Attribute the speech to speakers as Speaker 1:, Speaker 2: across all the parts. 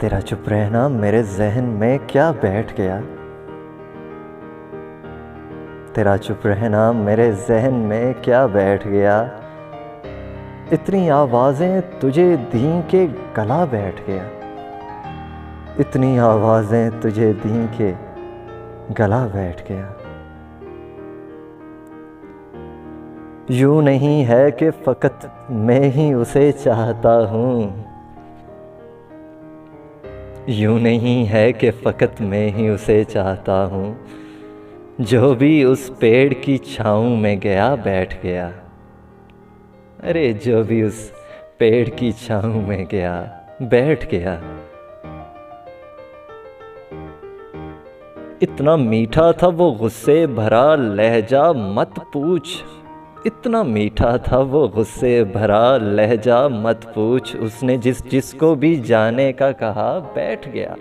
Speaker 1: तेरा चुप रहना मेरे ज़हन में क्या बैठ गया। तेरा चुप रहना मेरे ज़हन में क्या बैठ गया। इतनी आवाज़ें तुझे दी के गला बैठ गया। इतनी आवाज़ें तुझे दी के गला बैठ गया। यूं नहीं है कि फ़कत मैं ही उसे चाहता हूँ। यूं नहीं है कि फ़कत मैं ही उसे चाहता हूँ। जो भी उस पेड़ की छाँव में गया बैठ गया। अरे जो भी उस पेड़ की छाँव में गया बैठ गया। इतना मीठा था वो गुस्से भरा लहजा मत पूछ। इतना मीठा था वो गुस्से भरा लहजा मत पूछ। उसने जिसको भी जाने का कहा बैठ गया।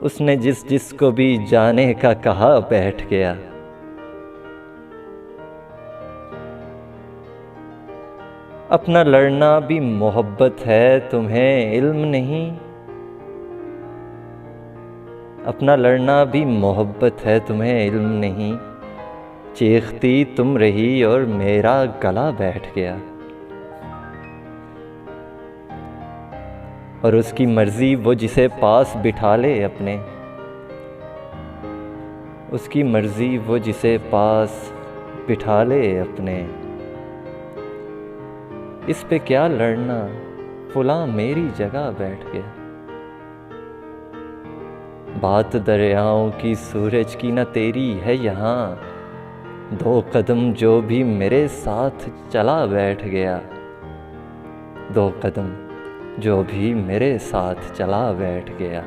Speaker 1: उसने जिसको भी जाने का कहा बैठ गया। अपना लड़ना भी मोहब्बत है तुम्हें इल्म नहीं। अपना लड़ना भी मोहब्बत है तुम्हें इल्म नहीं। चीखती तुम रही और मेरा गला बैठ गया। और उसकी मर्जी वो जिसे पास बिठा ले अपने। उसकी मर्जी वो जिसे पास बिठा ले अपने। इस पे क्या लड़ना फुला मेरी जगह बैठ गया। बात दरियाओं की सूरज की न तेरी है यहाँ। दो कदम जो भी मेरे साथ चला बैठ गया। दो कदम जो भी मेरे साथ चला बैठ गया।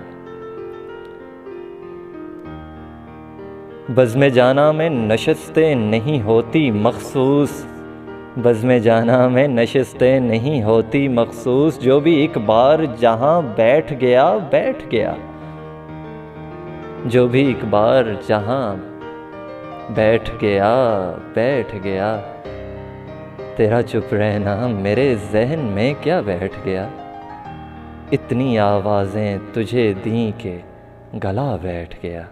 Speaker 1: बज़्म जाना में नशस्तें नहीं होती मखसूस। बज़्म जाना में नशस्तें नहीं होती मखसूस। जो भी एक बार जहाँ बैठ गया बैठ गया। जो भी एक बार जहाँ बैठ गया बैठ गया। तेरा चुप रहना मेरे ज़हन में क्या बैठ गया। इतनी आवाज़ें तुझे दी के गला बैठ गया।